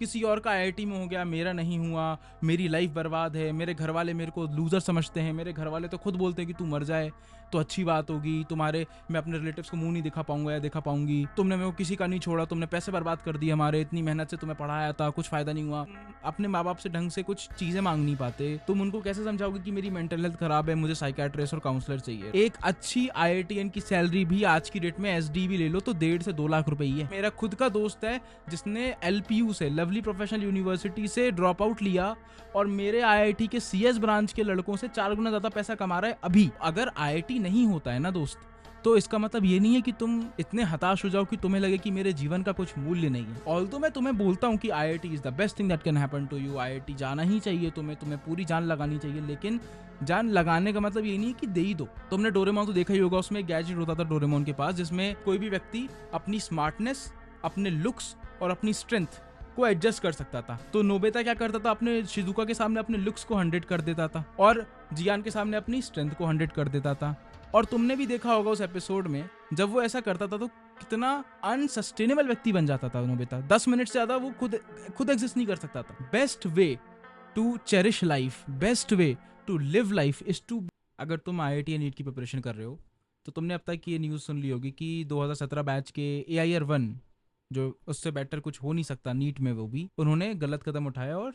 किसी और का आईआईटी में हो गया, मेरा नहीं हुआ, मेरी लाइफ बर्बाद है, मेरे घर वाले मेरे को लूजर समझते हैं, मेरे घर वाले तो खुद बोलते हैं कि तू मर जाए तो अच्छी बात होगी, तुम्हारे मैं अपने रिलेटिव्स को मुंह नहीं दिखा पाऊंगा या दिखा पाऊंगी, तुमने मेरे को किसी का नहीं छोड़ा, तुमने पैसे बर्बाद कर दिए हमारे, इतनी मेहनत से तुम्हें पढ़ाया था, कुछ फायदा नहीं हुआ। अपने माँ बाप से ढंग से कुछ चीजें मांग नहीं पाते, तुम उनको कैसे समझाओगे कि मेरी मेंटल हेल्थ खराब है, मुझे साइकियाट्रिस्ट और काउंसलर चाहिए। एक अच्छी आईआईटीएन की सैलरी भी आज की डेट में एसडी भी ले लो तो 1.5 से 2 लाख रुपए ही है। मेरा खुद का दोस्त है जिसने एलपीयू से, लवली प्रोफेशनल यूनिवर्सिटी से ड्रॉप आउट लिया और मेरे आईआईटी के सीएस ब्रांच के लड़कों से 4 गुना ज्यादा पैसा कमा रहा है अभी। अगर आईआईटी नहीं होता है ना दोस्त, तो इसका मतलब ये नहीं है कि तुम इतने हताश हो जाओ कि तुम्हें लगे कि मेरे जीवन का कुछ मूल्य नहीं है। ऑल्दो मैं तुम्हें बोलता हूँ कि IIT is the best thing that can happen to you, IIT जाना ही चाहिए तुम्हें पूरी जान लगानी चाहिए, लेकिन जान लगाने का मतलब ये नहीं है कि दे ही दो। तुमने डोरेमोन तो देखा ही होगा, उसमें एक गैजेट होता था डोरेमोन के पास जिसमें कोई भी व्यक्ति अपनी स्मार्टनेस, अपने लुक्स और अपनी स्ट्रेंथ को एडजस्ट कर सकता था। तो नोबिता क्या करता था, अपने शिजुका के सामने अपने लुक्स को 100 कर देता था और जियान के सामने अपनी स्ट्रेंथ को 100 कर देता था। और तुमने भी देखा होगा उस एपिसोड में जब वो ऐसा करता था तो कितना अनसस्टेनेबल व्यक्ति बन जाता था नोबिता। 10 मिनट से ज्यादा वो खुद एग्जिस्ट नहीं कर सकता था। Best way to cherish life, best way to live life is to, अगर तुम आईआईटी या नीट की प्रिपरेशन कर रहे हो तो तुमने अब तक ये न्यूज़ सुन ली होगी कि 2017 बैच के AIR-1, जो उससे बेटर कुछ हो नहीं सकता नीट में, वो भी उन्होंने गलत कदम उठाया और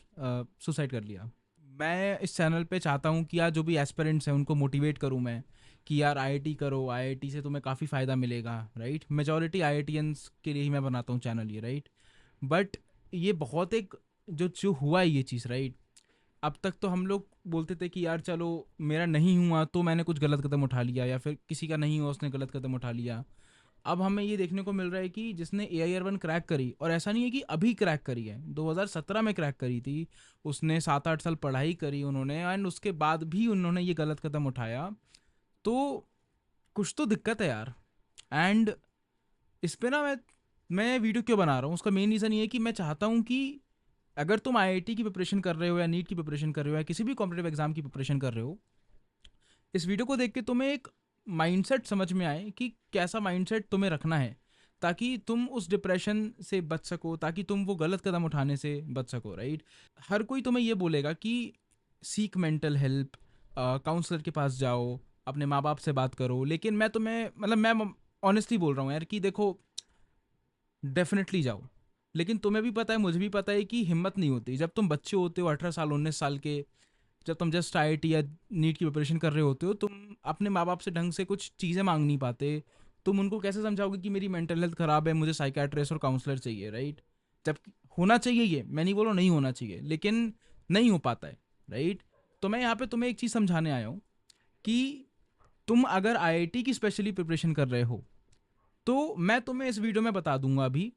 सुसाइड कर लिया। मैं इस चैनल पे चाहता हूँ कि यार जो भी एस्पिरेंट्स हैं उनको मोटिवेट करूँ मैं कि यार आईआईटी करो, आईआईटी से तुम्हें काफ़ी फ़ायदा मिलेगा, राइट। मेजॉरिटी आईआईटीएंस के लिए ही मैं बनाता हूँ चैनल ये, राइट। बट ये बहुत एक जो जो हुआ है ये चीज़, राइट। अब तक तो हम लोग बोलते थे कि यार चलो मेरा नहीं हुआ तो मैंने कुछ गलत कदम उठा लिया, या फिर किसी का नहीं हुआ उसने गलत कदम उठा लिया। अब हमें ये देखने को मिल रहा है कि जिसने AIR-1 क्रैक करी, और ऐसा नहीं है कि अभी क्रैक करी है, 2017 में क्रैक करी थी, उसने 7-8 साल पढ़ाई करी उन्होंने, एंड उसके बाद भी उन्होंने ये गलत कदम उठाया, तो कुछ तो दिक्कत है यार। एंड इस पे ना मैं वीडियो क्यों बना रहा हूँ, उसका मेन रीज़न ये है कि मैं चाहता हूँ कि अगर तुम आईआईटी की प्रिपरेशन कर रहे हो या नीट की प्रिपरेशन कर रहे हो या किसी भी कॉम्पिटेटिव एग्जाम की प्रिपरेशन कर रहे हो, इस वीडियो को देख के तुम्हें एक माइंडसेट समझ में आए कि कैसा माइंडसेट तुम्हें रखना है ताकि तुम उस डिप्रेशन से बच सको, ताकि तुम वो गलत कदम उठाने से बच सको, राइट। हर कोई तुम्हें ये बोलेगा कि सीक मेंटल हेल्प, काउंसलर के पास जाओ, अपने माँ बाप से बात करो, लेकिन मैं तुम्हें मतलब मैं ऑनेस्टली बोल रहा हूँ यार कि देखो, डेफिनेटली जाओ, लेकिन तुम्हें भी पता है, मुझे भी पता है कि हिम्मत नहीं होती जब तुम बच्चे होते हो 18 साल 19 साल के, जब तुम जस्ट आईआईटी या नीट की प्रिपरेशन कर रहे होते हो, तुम अपने माँ बाप से ढंग से कुछ चीज़ें मांग नहीं पाते, तुम उनको कैसे समझाओगे कि मेरी मेंटल हेल्थ खराब है, मुझे साइकियाट्रिस्ट और काउंसलर चाहिए, राइट। जब होना चाहिए, ये मैं नहीं बोल रहा नहीं होना चाहिए, लेकिन नहीं हो पाता है, राइट। तो मैं यहाँ पे तुम्हें एक चीज़ समझाने आया हूँ कि तुम अगर आईआईटी की स्पेशली प्रिपरेशन कर रहे हो तो मैं तुम्हें इस वीडियो में बता दूंगा अभी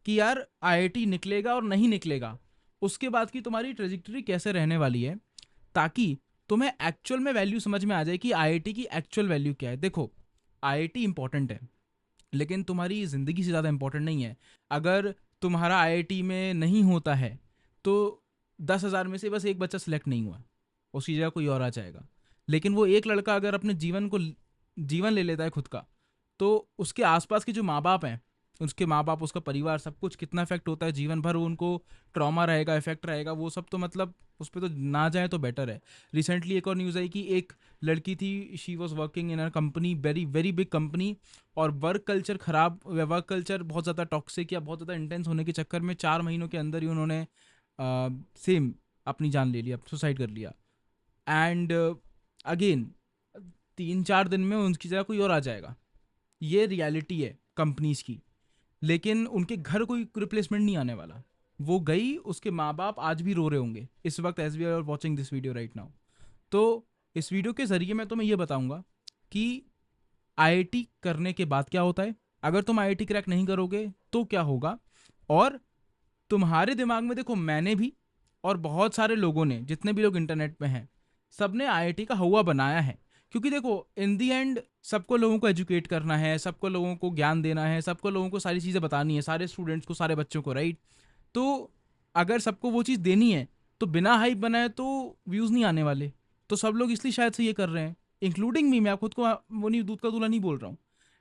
कि यार आईआईटी निकलेगा और नहीं निकलेगा, उसके बाद की तुम्हारी ट्रेजेक्टरी कैसे रहने वाली है, ताकि तुम्हें एक्चुअल में वैल्यू समझ में आ जाए कि आईआईटी की एक्चुअल वैल्यू क्या है। देखो, आईआईटी इंपॉर्टेंट है, लेकिन तुम्हारी ज़िंदगी से ज़्यादा इंपॉर्टेंट नहीं है। अगर तुम्हारा आईआईटी में नहीं होता है तो 10,000 में से बस एक बच्चा सिलेक्ट नहीं हुआ, उसकी जगह कोई और आ जाएगा। लेकिन वो एक लड़का अगर अपने जीवन ले लेता है खुद का, तो उसके आसपास के जो माँ बाप हैं, उसके माँ बाप, उसका परिवार, सब कुछ कितना इफेक्ट होता है, जीवन भर उनको ट्रॉमा रहेगा, इफेक्ट रहेगा, वो सब तो मतलब उस पर तो ना जाए तो बेटर है। रिसेंटली एक और न्यूज़ आई कि एक लड़की थी, she was working in a company, very very big company, और वर्क कल्चर खराब, वर्क कल्चर बहुत ज़्यादा टॉक्सिक या बहुत ज़्यादा इंटेंस होने के चक्कर में 4 महीनों के अंदर ही उन्होंने सेम अपनी जान ले लिया, सुसाइड कर लिया। एंड अगेन 3-4 दिन में उनकी जगह कोई और आ जाएगा, ये रियलिटी है कंपनीज की। लेकिन उनके घर कोई रिप्लेसमेंट नहीं आने वाला, वो गई, उसके माँ बाप आज भी रो रहे होंगे इस वक्त as we are watching this video right now. तो इस वीडियो के जरिए मैं तुम्हें ये बताऊंगा कि आईआईटी करने के बाद क्या होता है, अगर तुम आईआईटी क्रैक नहीं करोगे तो क्या होगा, और तुम्हारे दिमाग में, देखो मैंने भी और बहुत सारे लोगों ने, जितने भी लोग इंटरनेट पे हैं, सबने आईआईटी का हवा बनाया है। क्योंकि देखो, इन दी एंड सबको लोगों को एजुकेट करना है, सबको लोगों को ज्ञान देना है, सबको लोगों को सारी चीज़ें बतानी है, सारे स्टूडेंट्स को, सारे बच्चों को, राइट। तो अगर सबको वो चीज़ देनी है तो बिना हाइप बनाए तो व्यूज़ नहीं आने वाले। तो सब लोग इसलिए शायद से ये कर रहे हैं, इंक्लूडिंग मी, मैं खुद को वो नहीं, दूध का दूल्हा नहीं बोल रहा हूँ,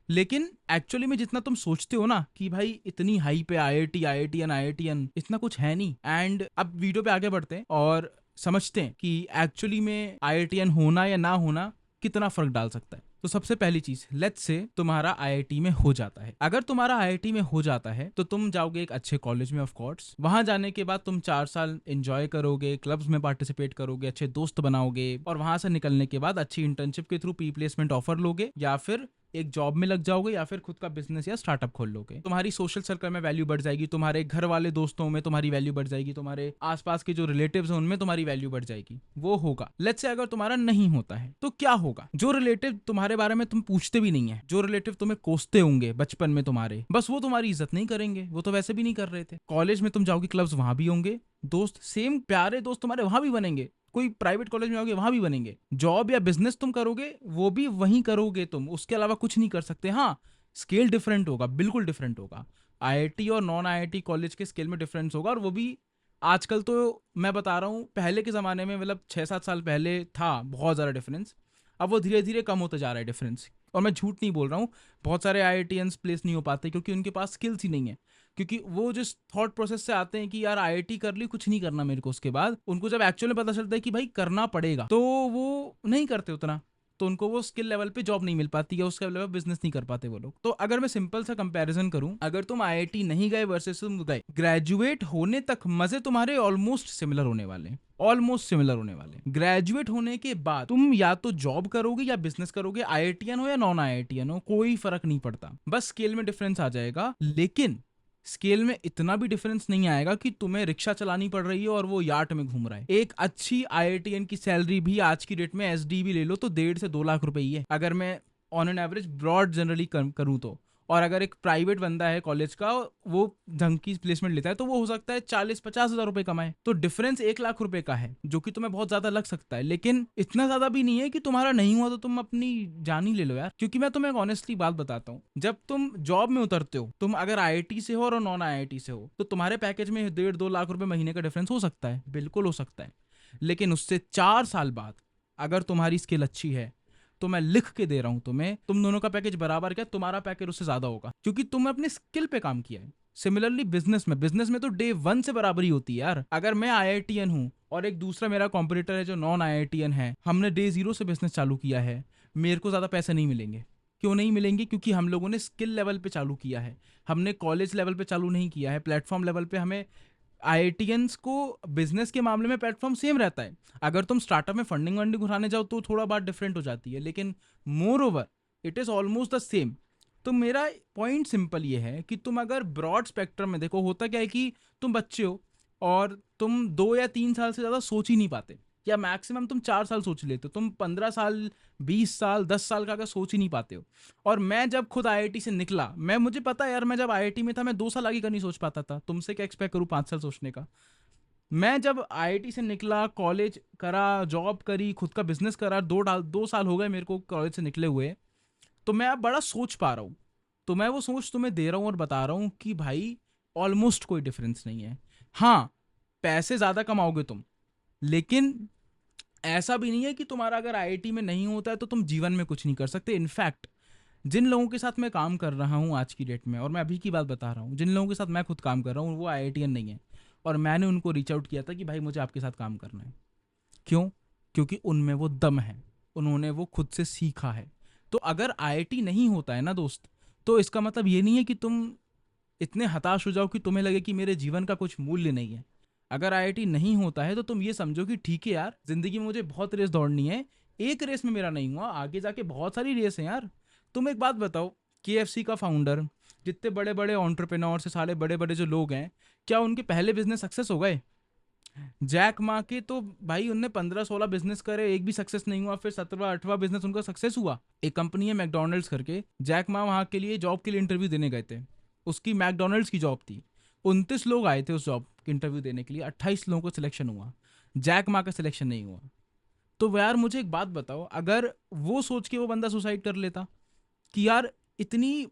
लेकिन एक्चुअली में जितना तुम सोचते हो ना कि भाई इतनी हाई पे आईआईटीएन इतना कुछ है नहीं। एंड अब वीडियो पे आगे बढ़ते हैं और समझते हैं कि एक्चुअली में आईआईटीएन होना या ना होना कितना फर्क डाल सकता है। तो सबसे पहली चीज, लेट्स से तुम्हारा आईआईटी में हो जाता है। अगर तुम्हारा आईआईटी में हो जाता है तो तुम जाओगे एक अच्छे कॉलेज में, ऑफ कोर्स। वहां जाने के बाद तुम 4 साल एंजॉय करोगे, क्लब्स में पार्टिसिपेट करोगे, अच्छे दोस्त बनाओगे, और वहां से निकलने के बाद अच्छी इंटर्नशिप के थ्रू पी प्लेसमेंट ऑफर लोगे, या फिर एक जॉब में लग जाओगे, या फिर खुद का बिजनेस या स्टार्टअप खोल लोगे। तुम्हारी सोशल सर्कल में वैल्यू बढ़ जाएगी, तुम्हारे घर वाले दोस्तों में तुम्हारी वैल्यू बढ़ जाएगी, तुम्हारे आसपास के जो रिलेटिव्स हैं उनमें तुम्हारी वैल्यू बढ़ जाएगी। वो होगा। लेट्स से अगर तुम्हारा नहीं होता है तो क्या होगा? जो रिलेटिव तुम्हारे बारे में तुम पूछते भी नहीं है, जो रिलेटिव तुम्हें कोसते होंगे बचपन में तुम्हारे, बस वो तुम्हारी इज्जत नहीं करेंगे। वो तो वैसे भी नहीं कर रहे थे। कॉलेज में तुम जाओगे, क्लब्स वहां भी होंगे, दोस्त सेम प्यारे दोस्त तुम्हारे वहां भी बनेंगे, कोई प्राइवेट कॉलेज में आओगे वहां भी बनेंगे, जॉब या बिजनेस तुम करोगे वो भी वहीं करोगे तुम, उसके अलावा कुछ नहीं कर सकते। हाँ, स्केल डिफरेंट होगा, बिल्कुल डिफरेंट होगा। आईआईटी और नॉन आईआईटी कॉलेज के स्केल में डिफरेंस होगा, और वो भी आजकल तो मैं बता रहा हूँ, पहले के ज़माने में मतलब 6-7 साल पहले था बहुत ज़्यादा डिफरेंस। अब वो धीरे धीरे कम होता जा रहा है डिफरेंस। और मैं झूठ नहीं बोल रहा हूँ, बहुत सारे आईआईटीएंस प्लेस नहीं हो पाते क्योंकि उनके पास स्किल्स ही नहीं है। क्योंकि वो जिस थॉट प्रोसेस से आते हैं कि यार आईआईटी कर ली, कुछ नहीं करना मेरे को, उसके बाद उनको जब एक्चुअली पता चलता है कि भाई करना पड़ेगा, तो वो नहीं करते उतना। तो उनको वो स्किल लेवल पे जॉब नहीं मिल पाती है, उसके लेवल पे बिजनेस नहीं कर पाते वो लोग। तो अगर मैं सिंपल सा कंपैरिजन करूं, अगर तुम आईआईटी नहीं गए वर्सेस तुम गए, ग्रेजुएट होने तक मजे तुम्हारे ऑलमोस्ट सिमिलर होने वाले, ऑलमोस्ट सिमिलर होने वाले। ग्रेजुएट होने के बाद तुम या तो जॉब करोगे या बिजनेस करोगे, आईआईटीएन हो या नॉन आईआईटीएन हो, कोई फर्क नहीं पड़ता, बस स्केल में डिफरेंस आ जाएगा। लेकिन स्केल में इतना भी डिफरेंस नहीं आएगा कि तुम्हें रिक्शा चलानी पड़ रही है और वो यार्ट में घूम रहा है। एक अच्छी आईआईटीएन की सैलरी भी आज की डेट में एसडी भी ले लो तो 1.5 से 2 लाख रुपए ही है, अगर मैं on an average broad generally करूँ तो। और अगर एक प्राइवेट बंदा है कॉलेज का, वो ढंग की प्लेसमेंट लेता है, तो वो हो सकता है 40-50 हज़ार रुपए कमाए। तो डिफरेंस 1 लाख रुपए का है, जो कि तुम्हें बहुत ज्यादा लग सकता है, लेकिन इतना ज्यादा भी नहीं है कि तुम्हारा नहीं हुआ तो तुम अपनी जान ही ले लो यार। क्योंकि मैं तुम्हें ऑनेस्टली बात बताता हूँ, जब तुम जॉब में उतरते हो, तुम अगर आईआईटी से हो और नॉन आईआईटी से हो, तो तुम्हारे पैकेज में 1.5-2 लाख रुपए महीने का डिफरेंस हो सकता है, बिल्कुल हो सकता है। लेकिन उससे 4 साल बाद अगर तुम्हारी स्किल अच्छी है, तो मैं लिख के दे रहा हूं तुम्हें, तुम दोनों का पैकेज बराबर, क्या तुम्हारा पैकेज उससे ज्यादा होगा, क्योंकि तुम अपने स्किल पे काम किया है। सिमिलरली बिजनेस में तो डे 1 से बराबरी होती है यार। अगर मैं आईआईटीएन हूं और एक दूसरा मेरा कॉम्पिटिटर है जो नॉन आईआईटीएन है, हमने डे 0 से बिजनेस चालू किया है, मेरे को ज्यादा पैसे नहीं मिलेंगे। क्यों नहीं मिलेंगे? क्योंकि हम लोगों ने स्किल लेवल पे चालू किया है, हमने कॉलेज लेवल पे चालू नहीं किया है, प्लेटफॉर्म लेवल पे। हमें आईआईटीएंस को बिजनेस के मामले में प्लेटफॉर्म सेम रहता है। अगर तुम स्टार्टअप में फंडिंग वंडिंग उठाने जाओ तो थोड़ा बात डिफरेंट हो जाती है, लेकिन more over it is almost the same. तो मेरा पॉइंट सिंपल ये है कि तुम अगर ब्रॉड स्पेक्ट्रम में देखो, होता क्या है कि तुम बच्चे हो और तुम 2 या 3 साल से ज़्यादा सोच ही नहीं पाते, या मैक्सिमम तुम 4 साल सोच लेते हो। तुम 15 साल, 20 साल, 10 साल का अगर सोच ही नहीं पाते हो। और मैं जब खुद आईआईटी से निकला, मुझे पता है यार, मैं जब आईआईटी में था मैं 2 साल आगे का नहीं सोच पाता था। तुमसे क्या एक्सपेक्ट करूँ 5 साल सोचने का? मैं जब आईआईटी से निकला, कॉलेज करा, जॉब करी, खुद का बिजनेस करा, 2 साल हो गए मेरे को कॉलेज से निकले हुए, तो मैं अब बड़ा सोच पा रहा हूँ। तो मैं वो सोच तुम्हें दे रहा हूँ और बता रहा हूँ कि भाई ऑलमोस्ट कोई डिफरेंस नहीं है। हाँ, पैसे ज़्यादा कमाओगे तुम, लेकिन ऐसा भी नहीं है कि तुम्हारा अगर आईआईटी में नहीं होता है तो तुम जीवन में कुछ नहीं कर सकते। इनफैक्ट जिन लोगों के साथ मैं काम कर रहा हूँ आज की डेट में, और मैं अभी की बात बता रहा हूँ, जिन लोगों के साथ मैं खुद काम कर रहा हूँ वो आईआईटीएन नहीं है, और मैंने उनको रीच आउट किया था कि भाई मुझे आपके साथ काम करना है। क्यों? क्योंकि उनमें वो दम है, उन्होंने वो खुद से सीखा है। तो अगर आईआईटी नहीं होता है ना दोस्त, तो इसका मतलब ये नहीं है कि तुम इतने हताश हो जाओ कि तुम्हें लगे कि मेरे जीवन का कुछ मूल्य नहीं है। अगर आईआईटी नहीं होता है तो तुम ये समझो कि ठीक है यार, जिंदगी में मुझे बहुत रेस दौड़नी है, एक रेस में मेरा नहीं हुआ, आगे जाके बहुत सारी रेस है यार। तुम एक बात बताओ, केएफसी का फाउंडर, जितने बड़े बड़े एंटरप्रेन्योर से साले बड़े बड़े जो लोग हैं, क्या उनके पहले बिजनेस सक्सेस हो गए? जैक मा के तो भाई उनने 15-16 बिजनेस करे, एक भी सक्सेस नहीं हुआ, फिर 17वां-8वां बिजनेस उनका सक्सेस हुआ। एक कंपनी है मैकडोनल्ड्स करके, जैक मा वहां के लिए जॉब के लिए इंटरव्यू देने गए थे, उसकी मैकडोनल्ड्स की जॉब थी, 29 लोग आए थे उस जॉब के इंटरव्यू देने के लिए, 28 लोगों को सिलेक्शन हुआ, जैक मा का सिलेक्शन नहीं हुआ। तो यार मुझे एक बात बताओ, अगर वो सोच के वो बंदा सुसाइड कर लेता कि यार इतनी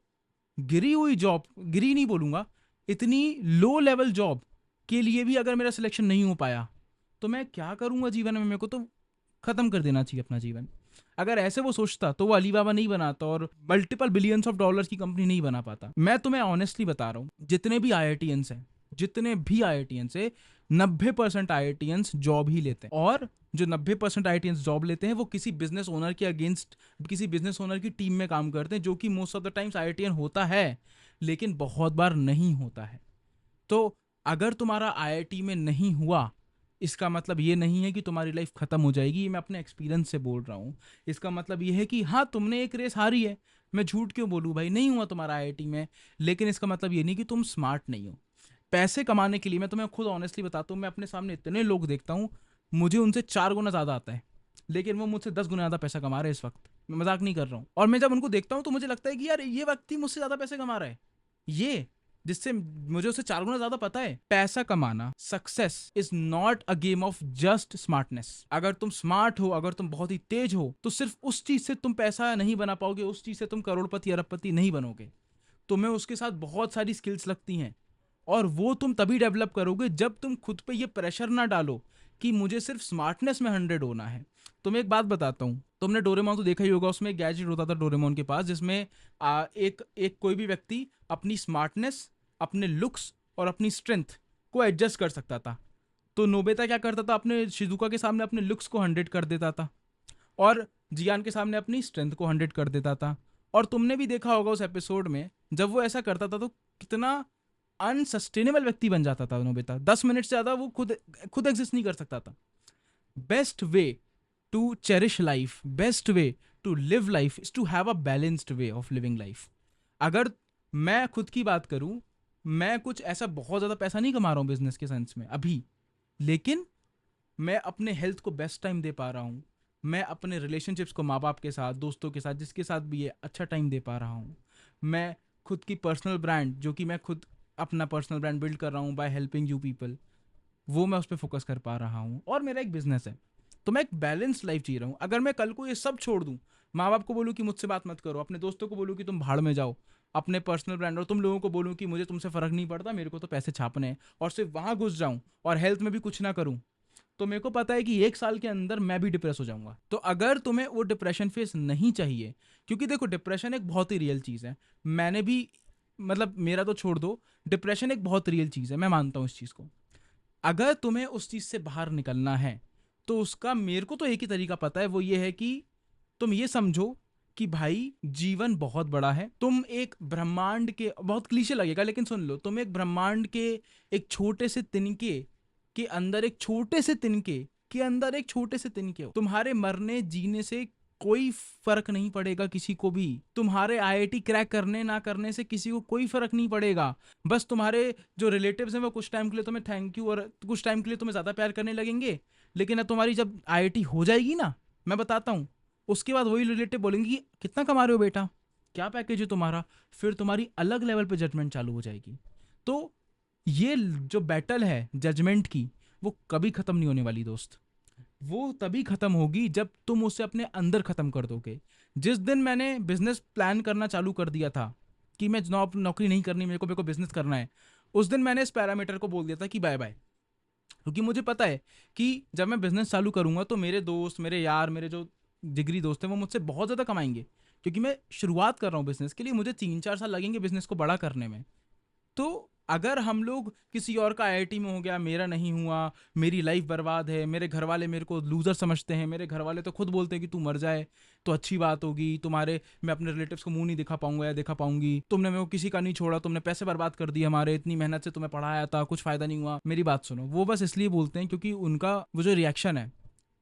गिरी हुई जॉब, गिरी नहीं बोलूंगा, इतनी लो लेवल जॉब के लिए भी अगर मेरा सिलेक्शन नहीं हो पाया, तो मैं क्या करूंगा जीवन में? मेरे को तो खत्म कर देना चाहिए अपना जीवन। अगर ऐसे वो सोचता तो वो अलीबाबा नहीं बनाता और मल्टीपल बिलियंस ऑफ डॉलर्स की कंपनी नहीं बना पाता। मैं तुम्हें ऑनेस्टली बता रहा हूँ, जितने भी आईआईटीएंस हैं, जितने भी आईआईटीएंस है, 90% आईआईटीएंस जॉब ही लेते हैं। और जो 90% आईआईटीएंस जॉब लेते हैं वो किसी बिजनेस ओनर के अगेंस्ट, किसी बिजनेस ओनर की टीम में काम करते हैं, जो कि most of the times IITian होता है लेकिन बहुत बार नहीं होता है। तो अगर तुम्हारा आईआईटी में नहीं हुआ, इसका मतलब ये नहीं है कि तुम्हारी लाइफ खत्म हो जाएगी। ये मैं अपने एक्सपीरियंस से बोल रहा हूँ। इसका मतलब ये है कि हाँ, तुमने एक रेस हारी है, मैं झूठ क्यों बोलूँ भाई, नहीं हुआ तुम्हारा आईआईटी में, लेकिन इसका मतलब ये नहीं कि तुम स्मार्ट नहीं हो। पैसे कमाने के लिए मैं तुम्हें खुद ऑनेस्टली बताता हूँ, मैं अपने सामने इतने लोग देखता हूँ, मुझे उनसे 4 गुना ज़्यादा आता है, लेकिन वो मुझसे 10 गुना ज़्यादा पैसा कमा रहे हैं इस वक्त। मैं मजाक नहीं कर रहा हूँ। और मैं जब उनको देखता हूँ तो मुझे लगता है कि यार ये व्यक्ति मुझसे ज़्यादा पैसे कमा रहा है, ये जिससे मुझे उससे 4 गुना ज्यादा पता है। पैसा कमाना, success is not a game of just smartness. अगर तुम स्मार्ट हो, अगर तुम बहुत ही तेज हो, तो सिर्फ उस चीज से तुम पैसा नहीं बना पाओगे, उस चीज से तुम करोड़पति अरबपति नहीं बनोगे। तुम्हें उसके साथ बहुत सारी स्किल्स लगती हैं, और वो तुम तभी डेवलप करोगे जब तुम खुद पे ये प्रेशर ना डालो कि मुझे सिर्फ स्मार्टनेस में 100 होना है। तुम्हें एक बात बताता हूँ, तुमने डोरेमोन तो देखा ही होगा, उसमें एक गैजेट होता था डोरेमोन के पास, जिसमें एक कोई भी व्यक्ति अपनी स्मार्टनेस, अपने लुक्स और अपनी स्ट्रेंथ को एडजस्ट कर सकता था। तो नोबिता क्या करता था, अपने शिजुका के सामने अपने लुक्स को 100 कर देता था, और जियान के सामने अपनी स्ट्रेंथ को 100 कर देता था। और तुमने भी देखा होगा उस एपिसोड में, जब वो ऐसा करता था तो कितना अनसस्टेनेबल व्यक्ति बन जाता था नोबिता। 10 मिनट से ज्यादा वो खुद एग्जिस्ट नहीं कर सकता था। Best way to cherish life, best way to live life is to have a balanced way of living life. अगर मैं खुद की बात करूं, मैं कुछ ऐसा बहुत ज़्यादा पैसा नहीं कमा रहा हूँ बिजनेस के सेंस में अभी, लेकिन मैं अपने हेल्थ को बेस्ट टाइम दे पा रहा हूँ। मैं अपने रिलेशनशिप्स को माँ बाप के साथ, दोस्तों के साथ, जिसके साथ भी ये अच्छा टाइम दे पा रहा हूँ। मैं खुद की पर्सनल ब्रांड, जो कि मैं खुद अपना पर्सनल ब्रांड बिल्ड कर रहा हूँ बाय हेल्पिंग यू पीपल, वो मैं उस पर फोकस कर पा रहा हूँ। और मेरा एक बिजनेस है, तो मैं एक बैलेंस्ड लाइफ जी रहा हूँ। अगर मैं कल को ये सब छोड़ दूँ, माँ बाप को बोलूँ कि मुझसे बात मत करो, अपने दोस्तों को बोलूँ कि तुम भाड़ में जाओ, अपने पर्सनल ब्रांड और तुम लोगों को बोलूँ कि मुझे तुमसे फर्क नहीं पड़ता, मेरे को तो पैसे छापने हैं, और सिर्फ वहाँ घुस जाऊँ और हेल्थ में भी कुछ ना करूँ, तो मेरे को पता है कि 1 साल के अंदर मैं भी डिप्रेस हो जाऊंगा। तो अगर तुम्हें वो डिप्रेशन फेस नहीं चाहिए, क्योंकि देखो डिप्रेशन एक बहुत ही रियल चीज़ है, मैंने भी, मतलब मेरा तो छोड़ दो, डिप्रेशन एक बहुत रियल चीज़ है, मैं मानता हूँ इस चीज़ को। अगर तुम्हें उस चीज़ से बाहर निकलना है, तो उसका मेरे को तो एक ही तरीका पता है, वो ये है कि तुम ये समझो कि भाई जीवन बहुत बड़ा है। तुम एक ब्रह्मांड के, बहुत क्लीशे लगेगा लेकिन सुन लो, तुम एक ब्रह्मांड के एक छोटे से तिनके के अंदर, एक छोटे से तिनके के अंदर एक छोटे से तिनके हो। तुम्हारे मरने जीने से कोई फर्क नहीं पड़ेगा किसी को भी। तुम्हारे आईआईटी क्रैक करने ना करने से किसी को कोई फर्क नहीं पड़ेगा। बस तुम्हारे जो रिलेटिव्स हैं वो कुछ टाइम के लिए तुम्हें थैंक यू और कुछ टाइम के लिए तुम्हें ज्यादा प्यार करने लगेंगे, लेकिन तुम्हारी जब आईआईटी हो जाएगी ना, मैं बताता हूँ, उसके बाद वही रिलेटिव बोलेंगे कि कितना कमा रहे हो बेटा, क्या पैकेज है तुम्हारा, फिर तुम्हारी अलग लेवल पे जजमेंट चालू हो जाएगी। तो ये जो बैटल है जजमेंट की, वो कभी खत्म नहीं होने वाली दोस्त। वो तभी खत्म होगी जब तुम उसे अपने अंदर खत्म कर दोगे। जिस दिन मैंने बिजनेस प्लान करना चालू कर दिया था कि मैं नौकरी नहीं करनी, मेरे को बिजनेस करना है, उस दिन मैंने इस पैरामीटर को बोल दिया था कि बाय बाय। क्योंकि मुझे पता है कि जब मैं बिजनेस चालू करूंगा तो मेरे दोस्त, मेरे यार, मेरे जो जिगरी दोस्त हैं वो मुझसे बहुत ज़्यादा कमाएंगे, क्योंकि मैं शुरुआत कर रहा हूँ बिजनेस के लिए, मुझे 3-4 साल लगेंगे बिजनेस को बड़ा करने में। तो अगर हम लोग, किसी और का आईआईटी में हो गया, मेरा नहीं हुआ, मेरी लाइफ बर्बाद है, मेरे घर वाले मेरे को लूजर समझते हैं, मेरे घर वाले तो खुद बोलते हैं कि तू मर जाए तो अच्छी बात होगी, तुम्हारे, मैं अपने रिलेटिव्स को मुंह नहीं दिखा पाऊंगा या दिखा पाऊंगी, तुमने मेरे को किसी का नहीं छोड़ा, तुमने पैसे बर्बाद कर दिए हमारे, इतनी मेहनत से तुम्हें पढ़ाया था, कुछ फायदा नहीं हुआ। मेरी बात सुनो, वो बस इसलिए बोलते हैं क्योंकि उनका वो जो रिएक्शन है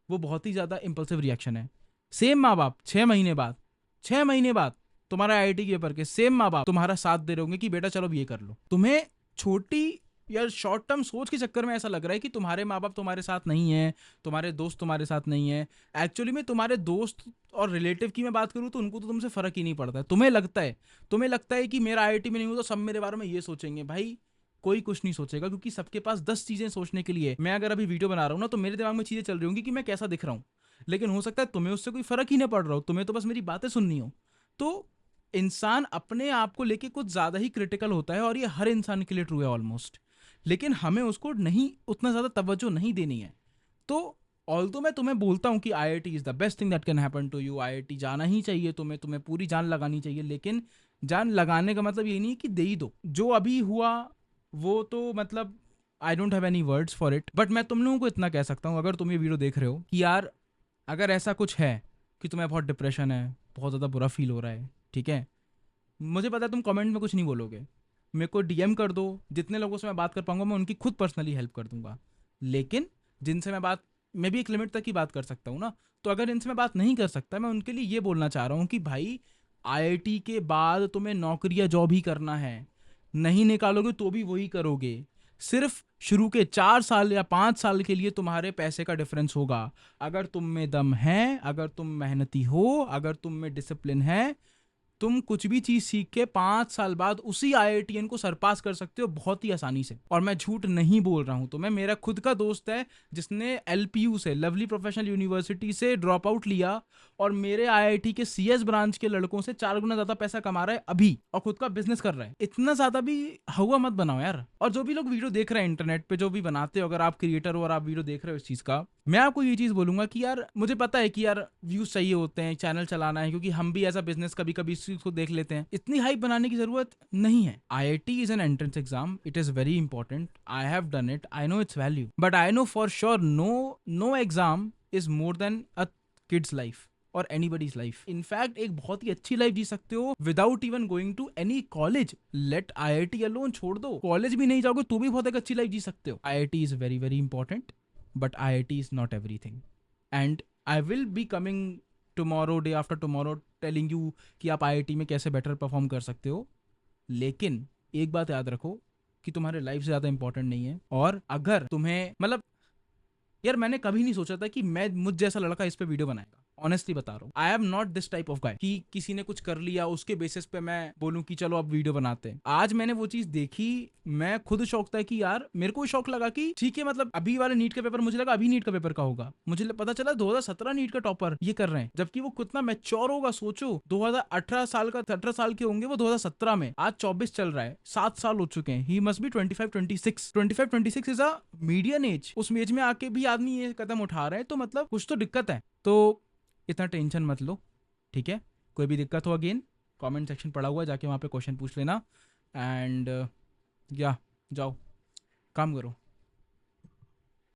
वो बहुत ही ज़्यादा इम्पल्सिव रिएक्शन है। सेम माँ बाप 6 महीने बाद तुम्हारा आईआईटी के पेपर के सेम माँ बाप तुम्हारा साथ दे रहे होंगे कि बेटा चलो अब ये कर लो। तुम्हें छोटी या शॉर्ट टर्म सोच के चक्कर में ऐसा लग रहा है कि तुम्हारे माँ बाप तुम्हारे साथ नहीं है, तुम्हारे दोस्त तुम्हारे साथ नहीं है। एक्चुअली में तुम्हारे दोस्त और रिलेटिव की मैं बात करूँ तो उनको तो तुमसे फर्क ही नहीं पड़ता है। तुम्हें लगता है कि मेरा आईआईटी में नहीं हुआ तो सब मेरे बारे में ये सोचेंगे। भाई कोई कुछ नहीं सोचेगा, क्योंकि सबके पास 10 चीजें सोचने के लिए। मैं अगर अभी वीडियो बना रहा हूँ ना, तो मेरे दिमाग में चीजें चल रही होंगी कि मैं कैसा दिख रहा हूँ, लेकिन हो सकता है तुम्हें उससे कोई फर्क ही नहीं पड़ रहा हो, तुम्हें तो बस मेरी बातें सुननी हो। तो इंसान अपने आप को लेके कुछ ज्यादा ही क्रिटिकल होता है, और ये हर इंसान के लिए ट्रू है ऑलमोस्ट, लेकिन हमें उसको नहीं, उतना ज्यादा तवज्जो नहीं देनी है। तो ऑल्दो मैं तुम्हें बोलता हूँ कि IIT is the best thing that can happen to you, IIT जाना ही चाहिए तुम्हें, तुम्हें पूरी जान लगानी चाहिए, लेकिन जान लगाने का मतलब ये नहीं है कि दे ही दो। जो अभी हुआ वो तो मतलब I don't have any words for it, but मैं तुम लोगों को इतना कह सकता हूँ, अगर तुम ये वीडियो देख रहे हो कि यार अगर ऐसा कुछ है कि तुम्हें बहुत डिप्रेशन है, बहुत ज़्यादा बुरा फील हो रहा है, ठीक है, मुझे पता है तुम कमेंट में कुछ नहीं बोलोगे, मेरे को DM कर दो, जितने लोगों से मैं बात कर पाऊंगा मैं उनकी खुद पर्सनली हेल्प कर दूंगा। लेकिन जिनसे मैं भी एक लिमिट तक ही बात कर सकता हूँ ना, तो अगर इनसे मैं बात नहीं कर सकता, मैं उनके लिए ये बोलना चाह रहा हूँ कि भाई IIT के बाद तुम्हें नौकरी या जॉब ही करना है, नहीं निकालोगे तो भी वही करोगे, सिर्फ शुरू के 4 साल या 5 साल के लिए तुम्हारे पैसे का डिफरेंस होगा। अगर तुम में दम है, अगर तुम मेहनती हो, अगर तुम में डिसिप्लिन है, तुम कुछ भी चीज सीख के 5 साल बाद उसी IITian को सरपास कर सकते हो बहुत ही आसानी से। और मैं झूठ नहीं बोल रहा हूं, तो मैं, मेरा खुद का दोस्त है जिसने LPU से, लवली प्रोफेशनल यूनिवर्सिटी से ड्रॉप आउट लिया और मेरे IIT के CS ब्रांच के लड़कों से 4 गुना ज्यादा पैसा कमा रहा है अभी, और खुद का बिजनेस कर रहा है। इतना ज्यादा भी हवा मत बनाओ यार। और जो भी लोग वीडियो देख रहे हैं इंटरनेट पे, जो भी बनाते हो, अगर आप क्रिएटर हो और आप वीडियो देख रहे हो इस चीज का, मैं आपको ये चीज बोलूंगा कि यार मुझे पता है कि यार व्यूज चाहिए होते हैं, चैनल चलाना है, क्योंकि हम भी एज अ बिजनेस कभी कभी इस चीज को देख लेते हैं, इतनी हाइप बनाने की जरूरत नहीं है। IIT is an entrance exam, it is very important, I have done it, I know its value, but I know for sure no exam is more than a kid's life और anybody's life. In fact एक बहुत ही अच्छी life जी सकते हो without even going to any college. Let IIT alone, छोड़ दो, कॉलेज भी नहीं जाओगे तो भी बहुत एक अच्छी लाइफ जी सकते हो। IIT is very very important, but IIT is not everything. And I will be coming tomorrow, day after tomorrow, telling you कि आप IIT में कैसे बेटर परफॉर्म कर सकते हो। लेकिन एक बात याद रखो कि तुम्हारे लाइफ से ज़्यादा इंपॉर्टेंट नहीं है। और अगर तुम्हें मतलब, यार मैंने कभी नहीं सोचा था कि मैं, मुझ जैसा लड़का इस पे वीडियो बनाएगा, ऑनेस्टली बता रहा हूँ। I am not this type of guy कि किसी ने कुछ कर लिया उसके बेसिस पे मैं बोलूँ कि चलो अब वीडियो बनाते हैं। आज मैंने वो चीज देखी, मैं खुद शौक था कि यार, मेरे को शौक लगा कि ठीक है, मतलब अभी वाले नीट का पेपर, मुझे लगा अभी नीट का पेपर का होगा, मुझे पता चला 2017 नीट का टॉपर ये कर रहे हैं, जबकि वो कितना मैच्योर होगा सोचो। 2018 साल का, 18 साल के होंगे वो 2017 में, आज 24 चल रहा है, 7 साल हो चुके हैं। He must be 25-26 is a median age. उस एज में आके भी आदमी ये कदम उठा रहे हैं, तो मतलब कुछ तो दिक्कत है। तो इतना टेंशन मत लो, ठीक है। कोई भी दिक्कत हो अगेन कमेंट सेक्शन पड़ा हुआ है, जाके वहाँ पे क्वेश्चन पूछ लेना। एंड या जाओ काम करो।